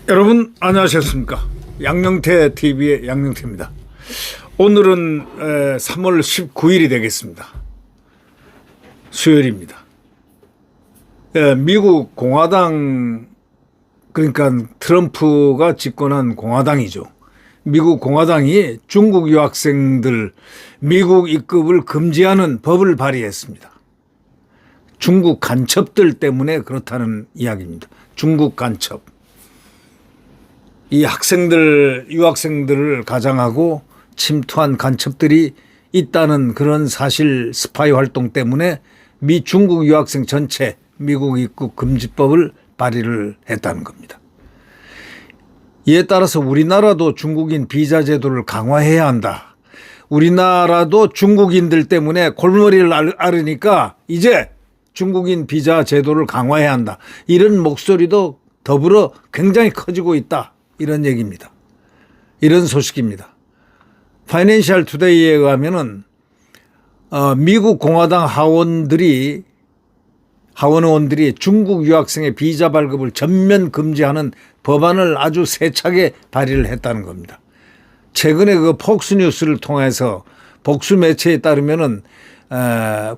여러분 안녕하셨습니까? 양영태 TV의 양영태입니다. 오늘은 3월 19일이 되겠습니다. 수요일입니다. 미국 공화당, 그러니까 트럼프가 집권한 공화당이죠. 미국 공화당이 중국 유학생들 미국 입국을 금지하는 법을 발의했습니다. 중국 간첩들 때문에 그렇다는 이야기입니다. 중국 간첩. 이 유학생들을 가장하고 침투한 간첩들이 있다는 그런 사실 스파이 활동 때문에 중국 유학생 전체 미국 입국 금지법을 발의를 했다는 겁니다. 이에 따라서 우리나라도 중국인 비자 제도를 강화해야 한다. 우리나라도 중국인들 때문에 골머리를 앓으니까 이제 중국인 비자 제도를 강화해야 한다. 이런 목소리도 더불어 굉장히 커지고 있다. 이런 얘기입니다. 이런 소식입니다. 파이낸셜 투데이에 의하면은 미국 공화당 하원의원들이 중국 유학생의 비자 발급을 전면 금지하는 법안을 아주 세차게 발의를 했다는 겁니다. 최근에 그 폭스뉴스를 통해서 복수 매체에 따르면은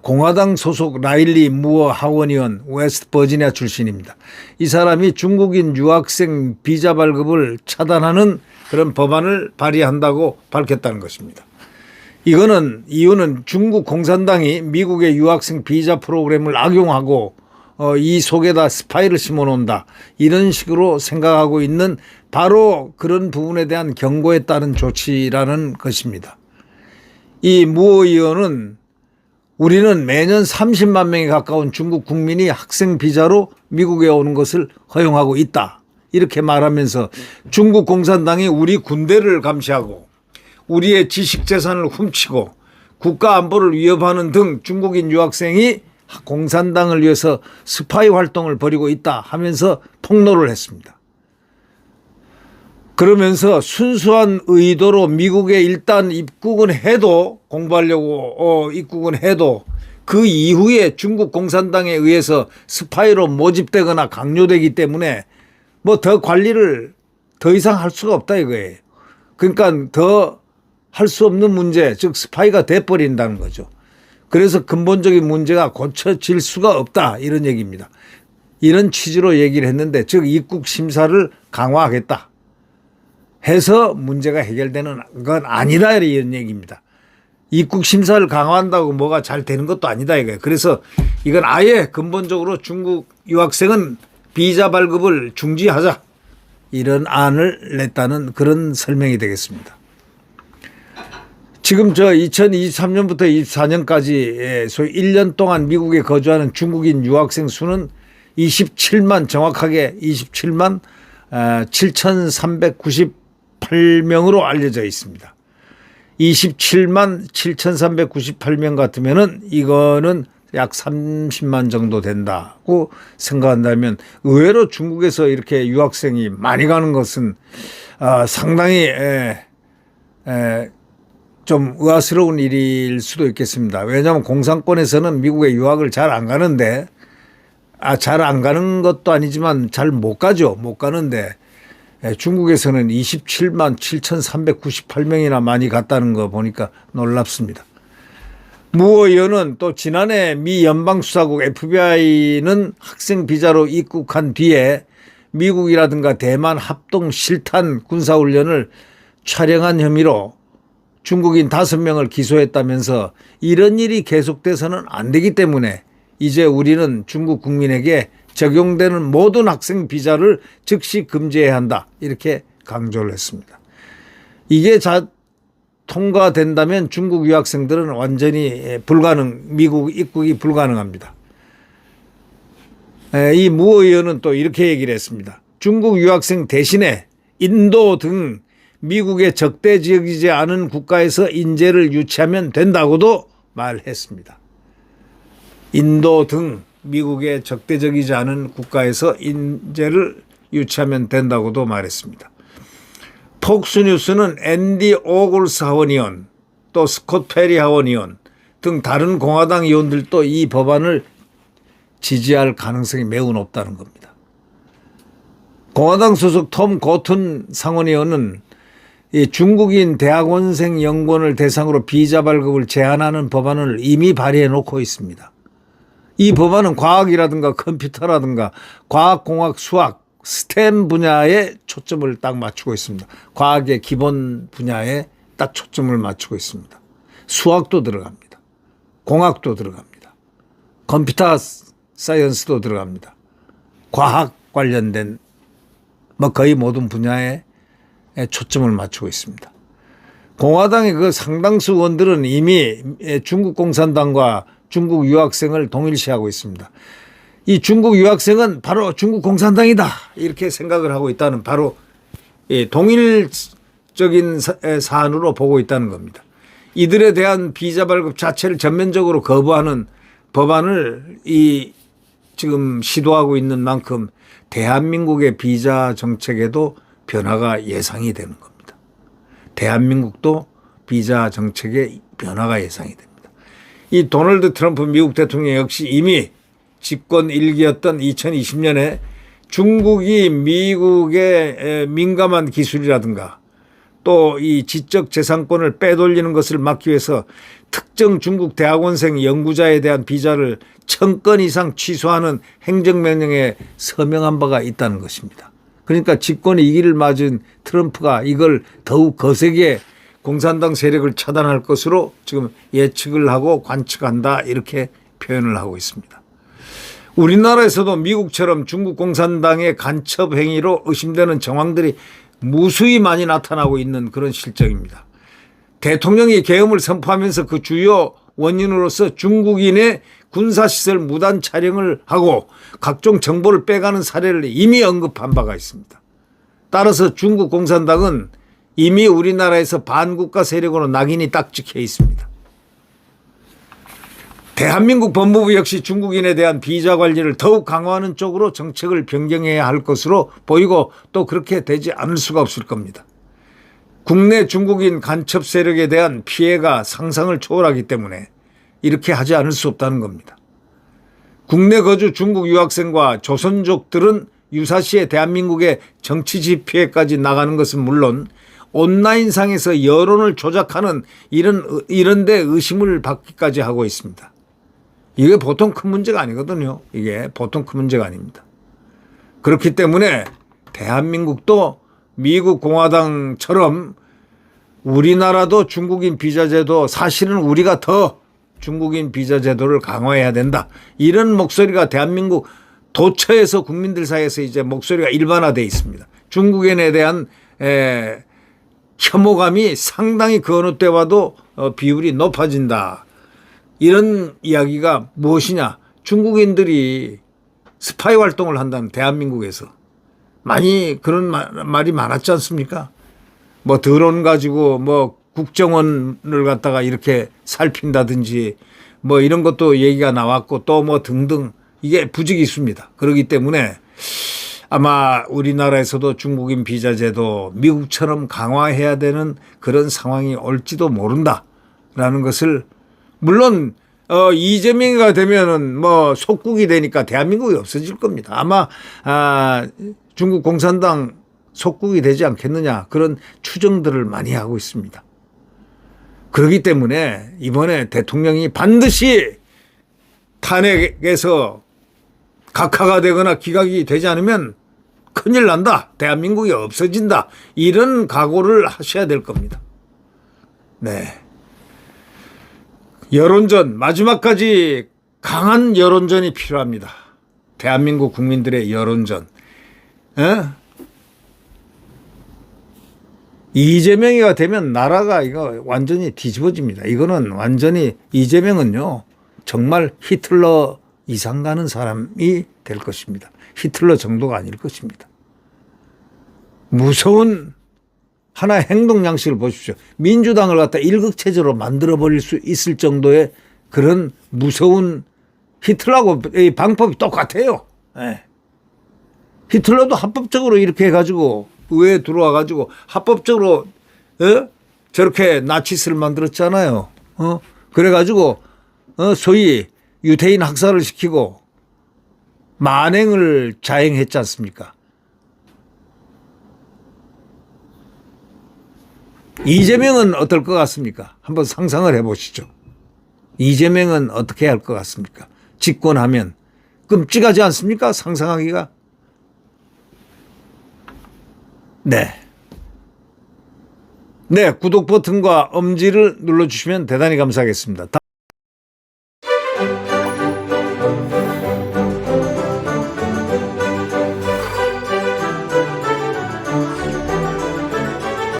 공화당 소속 라일리 무어 하원의원 웨스트 버지니아 출신입니다. 이 사람이 중국인 유학생 비자 발급을 차단하는 그런 법안을 발의한다고 밝혔다는 것입니다. 이유는 중국 공산당이 미국의 유학생 비자 프로그램을 악용하고 이 속에다 스파이를 심어놓는다. 이런 식으로 생각하고 있는 바로 그런 부분에 대한 경고에 따른 조치라는 것입니다. 이 무어 의원은 우리는 매년 30만 명에 가까운 중국 국민이 학생 비자로 미국에 오는 것을 허용하고 있다. 이렇게 말하면서 중국 공산당이 우리 군대를 감시하고 우리의 지식 재산을 훔치고 국가 안보를 위협하는 등 중국인 유학생이 공산당을 위해서 스파이 활동을 벌이고 있다 하면서 폭로를 했습니다. 그러면서 순수한 의도로 미국에 일단 입국은 해도 공부하려고 입국은 해도 그 이후에 중국 공산당에 의해서 스파이로 모집되거나 강요되기 때문에 뭐 더 관리를 더 이상 할 수가 없다 이거예요. 그러니까 더 할 수 없는 문제, 즉 스파이가 돼버린다는 거죠. 그래서 근본적인 문제가 고쳐질 수가 없다 이런 얘기입니다. 이런 취지로 얘기를 했는데 즉 입국 심사를 강화하겠다 해서 문제가 해결되는 건 아니다 이런 얘기입니다. 입국 심사를 강화한다고 뭐가 잘 되는 것도 아니다 이거예요. 그래서 이건 아예 근본적으로 중국 유학생은 비자 발급을 중지하자 이런 안을 냈다는 그런 설명이 되겠습니다. 지금 2023년부터 24년까지 소위 1년 동안 미국에 거주하는 중국인 유학생 수는 27만 정확하게 27만 7,398명으로 알려져 있습니다. 27만 7,398명 같으면은 이거는 약 30만 정도 된다고 생각한다면 의외로 중국에서 이렇게 유학생이 많이 가는 것은 상당히 좀 의아스러운 일일 수도 있겠습니다. 왜냐하면 공산권에서는 미국에 유학을 잘 안 가는데 잘 안 가는 것도 아니지만 잘 못 가죠. 못 가는데 중국에서는 27만 7,398명이나 많이 갔다는 거 보니까 놀랍습니다. 무 의원은 또 지난해 미 연방수사국 FBI는 학생 비자로 입국한 뒤에 미국이라든가 대만 합동 실탄 군사훈련을 촬영한 혐의로 중국인 5명을 기소했다면서 이런 일이 계속돼서는 안 되기 때문에 이제 우리는 중국 국민에게 적용되는 모든 학생 비자를 즉시 금지해야 한다 이렇게 강조를 했습니다. 이게 통과된다면 중국 유학생들은 완전히 미국 입국이 불가능합니다. 이 무 의원은 또 이렇게 얘기를 했습니다. 중국 유학생 대신에 인도 등 미국의 적대지역이지 않은 국가에서 인재를 유치하면 된다고도 말했습니다. 인도 등 미국의 적대적이지 않은 국가에서 인재를 유치하면 된다고도 말했습니다. 폭스뉴스는 앤디 오글스 하원의원, 또 스콧 페리 하원 의원 등 다른 공화당 의원들도 이 법안을 지지할 가능성이 매우 높다는 겁니다. 공화당 소속 톰 고튼 상원의원은 이 중국인 대학원생 연구원을 대상으로 비자 발급을 제한하는 법안을 이미 발의해 놓고 있습니다. 이 법안은 과학이라든가 컴퓨터라든가 과학공학, 수학, 스템 분야에 초점을 딱 맞추고 있습니다. 과학의 기본 분야에 딱 초점을 맞추고 있습니다. 수학도 들어갑니다. 공학도 들어갑니다. 컴퓨터 사이언스도 들어갑니다. 과학 관련된 뭐 거의 모든 분야에 초점을 맞추고 있습니다. 공화당의 그 상당수 의원들은 이미 중국 공산당과 중국 유학생을 동일시하고 있습니다. 이 중국 유학생은 바로 중국 공산당이다 이렇게 생각을 하고 있다는 바로 동일적인 사안으로 보고 있다는 겁니다. 이들에 대한 비자 발급 자체를 전면적으로 거부하는 법안을 지금 시도하고 있는 만큼 대한민국의 비자 정책에도 변화가 예상이 되는 겁니다. 대한민국도 비자 정책에 변화가 예상이 됩니다. 이 도널드 트럼프 미국 대통령 역시 이미 집권 1기였던 2020년에 중국이 미국의 민감한 기술이라든가 또 이 지적 재산권을 빼돌리는 것을 막기 위해서 특정 중국 대학원생 연구자에 대한 비자를 1000건 이상 취소하는 행정명령에 서명한 바가 있다는 것입니다. 그러니까 집권의 2기를 맞은 트럼프가 이걸 더욱 거세게 공산당 세력을 차단할 것으로 지금 예측을 하고 관측한다 이렇게 표현을 하고 있습니다. 우리나라에서도 미국처럼 중국 공산당의 간첩 행위로 의심되는 정황들이 무수히 많이 나타나고 있는 그런 실정입니다. 대통령이 계엄을 선포하면서 그 주요 원인으로서 중국인의 군사시설 무단 촬영을 하고 각종 정보를 빼가는 사례를 이미 언급한 바가 있습니다. 따라서 중국 공산당은 이미 우리나라에서 반국가 세력으로 낙인이 딱 찍혀 있습니다. 대한민국 법무부 역시 중국인에 대한 비자 관리를 더욱 강화하는 쪽으로 정책을 변경해야 할 것으로 보이고 또 그렇게 되지 않을 수가 없을 겁니다. 국내 중국인 간첩 세력에 대한 피해가 상상을 초월하기 때문에 이렇게 하지 않을 수 없다는 겁니다. 국내 거주 중국 유학생과 조선족들은 유사시에 대한민국의 정치지 피해까지 나가는 것은 물론 온라인상에서 여론을 조작하는 이런 데 의심을 받기까지 하고 있습니다. 이게 보통 큰 문제가 아니거든요. 이게 보통 큰 문제가 아닙니다. 그렇기 때문에 대한민국도 미국 공화당처럼 우리나라도 중국인 비자 제도 사실은 우리가 더 중국인 비자 제도를 강화해야 된다. 이런 목소리가 대한민국 도처에서 국민들 사이에서 이제 목소리가 일반화되어 있습니다. 중국인에 대한 혐오감이 상당히 그 어느 때와도 비율이 높아진다. 이런 이야기가 무엇이냐. 중국인들이 스파이 활동을 한다는 대한민국에서 많이 그런 말이 많았지 않습니까? 뭐 드론 가지고 뭐 국정원을 갖다가 이렇게 살핀다든지 뭐 이런 것도 얘기가 나왔고 또 뭐 등등 이게 부직이 있습니다. 그렇기 때문에 아마 우리나라에서도 중국인 비자 제도 미국처럼 강화해야 되는 그런 상황이 올지도 모른다라는 것을 물론 이재명이가 되면은 뭐 속국이 되니까 대한민국이 없어질 겁니다. 아마 중국 공산당 속국이 되지 않겠느냐 그런 추정들을 많이 하고 있습니다. 그렇기 때문에 이번에 대통령이 반드시 탄핵에서 각하가 되거나 기각이 되지 않으면 큰일 난다. 대한민국이 없어진다. 이런 각오를 하셔야 될 겁니다. 네. 여론전 마지막까지 강한 여론전이 필요합니다. 대한민국 국민들의 여론전. 이재명이가 되면 나라가 이거 완전히 뒤집어집니다. 이거는 완전히 이재명은요 정말 히틀러 이상 가는 사람이 될 것입니다. 히틀러 정도가 아닐 것입니다. 무서운 하나의 행동 양식을 보십시오. 민주당을 갖다 일극체제로 만들어버릴 수 있을 정도의 그런 무서운 히틀러하고 방법이 똑같아요. 네. 히틀러도 합법적으로 이렇게 해가지고 의회에 들어와가지고 합법적으로 저렇게 나치스를 만들었잖아요. 그래가지고 소위 유태인 학살을 시키고 만행을 자행했지 않습니까? 이재명은 어떨 것 같습니까? 한번 상상을 해보시죠. 이재명은 어떻게 할 것 같습니까? 집권하면 끔찍하지 않습니까? 상상하기가. 네. 네, 구독 버튼과 엄지를 눌러주시면 대단히 감사하겠습니다.